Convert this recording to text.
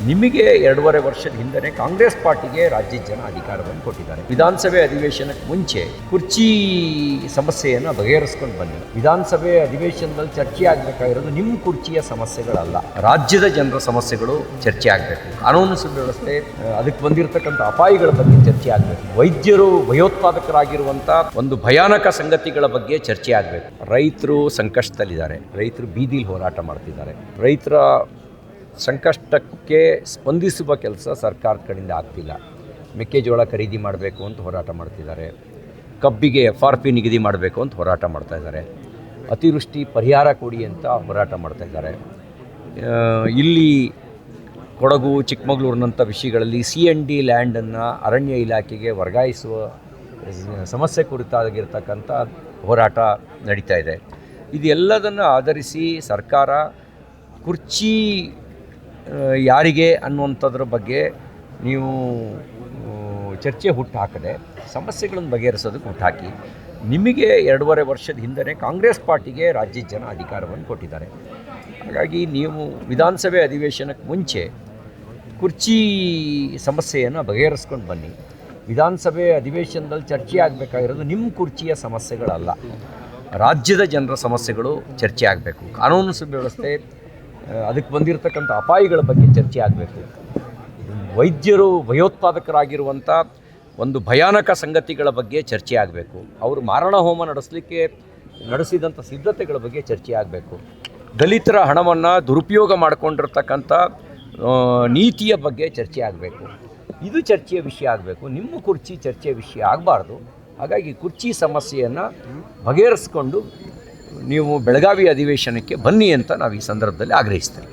ನಿಮಗೆ 2.5 ವರ್ಷದ ಹಿಂದೆ ಕಾಂಗ್ರೆಸ್ ಪಾರ್ಟಿಗೆ ರಾಜ್ಯದ ಜನ ಅಧಿಕಾರವನ್ನು ಕೊಟ್ಟಿದ್ದಾರೆ. ವಿಧಾನಸಭೆ ಅಧಿವೇಶನಕ್ಕೆ ಮುಂಚೆ ಕುರ್ಚಿ ಸಮಸ್ಯೆಯನ್ನು ಬಗೆಹರಿಸ್ಕೊಂಡು ಬನ್ನಿ. ವಿಧಾನಸಭೆ ಅಧಿವೇಶನದಲ್ಲಿ ಚರ್ಚೆ ಆಗಬೇಕಾಗಿರೋದು ನಿಮ್ಮ ಕುರ್ಚಿಯ ಸಮಸ್ಯೆಗಳಲ್ಲ, ರಾಜ್ಯದ ಜನರ ಸಮಸ್ಯೆಗಳು ಚರ್ಚೆ ಆಗಬೇಕು. ಕಾನೂನು ಸುವ್ಯವಸ್ಥೆ, ಅದಕ್ಕೆ ಬಂದಿರತಕ್ಕಂಥ ಅಪಾಯಗಳ ಬಗ್ಗೆ ಚರ್ಚೆ ಆಗಬೇಕು. ವೈದ್ಯರು ಭಯೋತ್ಪಾದಕರಾಗಿರುವಂಥ ಒಂದು ಭಯಾನಕ ಸಂಗತಿಗಳ ಬಗ್ಗೆ ಚರ್ಚೆ ಆಗಬೇಕು. ರೈತರು ಸಂಕಷ್ಟದಲ್ಲಿದ್ದಾರೆ, ರೈತರು ಬೀದಿಲಿ ಹೋರಾಟ ಮಾಡ್ತಿದ್ದಾರೆ. ರೈತರ ಸಂಕಷ್ಟಕ್ಕೆ ಸ್ಪಂದಿಸುವ ಕೆಲಸ ಸರ್ಕಾರದ ಕಡೆಯಿಂದ ಆಗ್ತಿಲ್ಲ. ಮೆಕ್ಕೆಜೋಳ ಖರೀದಿ ಮಾಡಬೇಕು ಅಂತ ಹೋರಾಟ ಮಾಡ್ತಿದ್ದಾರೆ, ಕಬ್ಬಿಗೆ FRP ನಿಗದಿ ಮಾಡಬೇಕು ಅಂತ ಹೋರಾಟ ಮಾಡ್ತಾಯಿದ್ದಾರೆ, ಅತಿವೃಷ್ಟಿ ಪರಿಹಾರ ಕೊಡಿ ಅಂತ ಹೋರಾಟ ಮಾಡ್ತಾಯಿದ್ದಾರೆ. ಇಲ್ಲಿ ಕೊಡಗು ಚಿಕ್ಕಮಗಳೂರಿನಂಥ ವಿಷಯಗಳಲ್ಲಿ CND ಲ್ಯಾಂಡನ್ನು ಅರಣ್ಯ ಇಲಾಖೆಗೆ ವರ್ಗಾಯಿಸುವ ಸಮಸ್ಯೆ ಕುರಿತಾಗಿರ್ತಕ್ಕಂಥ ಹೋರಾಟ ನಡೀತಾ ಇದೆ. ಇದೆಲ್ಲದನ್ನು ಆಧರಿಸಿ ಸರ್ಕಾರ ಕುರ್ಚಿ ಯಾರಿಗೆ ಅನ್ನುವಂಥದ್ರ ಬಗ್ಗೆ ನೀವು ಚರ್ಚೆ ಹುಟ್ಟುಹಾಕದೆ ಸಮಸ್ಯೆಗಳನ್ನು ಬಗೆಹರಿಸೋದಕ್ಕೆ ಹುಟ್ಟುಹಾಕಿ. ನಿಮಗೆ 2.5 ವರ್ಷದ ಹಿಂದೆ ಕಾಂಗ್ರೆಸ್ ಪಾರ್ಟಿಗೆ ರಾಜ್ಯದ ಜನ ಅಧಿಕಾರವನ್ನು ಕೊಟ್ಟಿದ್ದಾರೆ. ಹಾಗಾಗಿ ನೀವು ವಿಧಾನಸಭೆ ಅಧಿವೇಶನಕ್ಕೆ ಮುಂಚೆ ಕುರ್ಚಿ ಸಮಸ್ಯೆಯನ್ನು ಬಗೆಹರಿಸ್ಕೊಂಡು ಬನ್ನಿ. ವಿಧಾನಸಭೆ ಅಧಿವೇಶನದಲ್ಲಿ ಚರ್ಚೆ ಆಗಬೇಕಾಗಿರೋದು ನಿಮ್ಮ ಕುರ್ಚಿಯ ಸಮಸ್ಯೆಗಳಲ್ಲ, ರಾಜ್ಯದ ಜನರ ಸಮಸ್ಯೆಗಳು ಚರ್ಚೆ ಆಗಬೇಕು. ಕಾನೂನು ಸುವ್ಯವಸ್ಥೆ, ಅದಕ್ಕೆ ಬಂದಿರತಕ್ಕಂಥ ಅಪಾಯಗಳ ಬಗ್ಗೆ ಚರ್ಚೆ ಆಗಬೇಕು. ವೈದ್ಯರು ಭಯೋತ್ಪಾದಕರಾಗಿರುವಂಥ ಒಂದು ಭಯಾನಕ ಸಂಗತಿಗಳ ಬಗ್ಗೆ ಚರ್ಚೆ ಆಗಬೇಕು. ಅವರು ಮಾರಣ ಹೋಮ ನಡೆಸಿದಂಥ ಸಿದ್ಧತೆಗಳ ಬಗ್ಗೆ ಚರ್ಚೆ ಆಗಬೇಕು. ದಲಿತರ ಹಣವನ್ನು ದುರುಪಯೋಗ ಮಾಡಿಕೊಂಡಿರ್ತಕ್ಕಂಥ ನೀತಿಯ ಬಗ್ಗೆ ಚರ್ಚೆ ಆಗಬೇಕು. ಇದು ಚರ್ಚೆಯ ವಿಷಯ ಆಗಬೇಕು, ನಿಮ್ಮ ಕುರ್ಚಿ ಚರ್ಚೆಯ ವಿಷಯ ಆಗಬಾರ್ದು. ಹಾಗಾಗಿ ಕುರ್ಚಿ ಸಮಸ್ಯೆಯನ್ನು ಬಗೆಹರಿಸ್ಕೊಂಡು ನೀವು ಬೆಳಗಾವಿ ಅಧಿವೇಶನಕ್ಕೆ ಬನ್ನಿ ಅಂತ ನಾವು ಈ ಸಂದರ್ಭದಲ್ಲಿ ಆಗ್ರಹಿಸ್ತೇವೆ.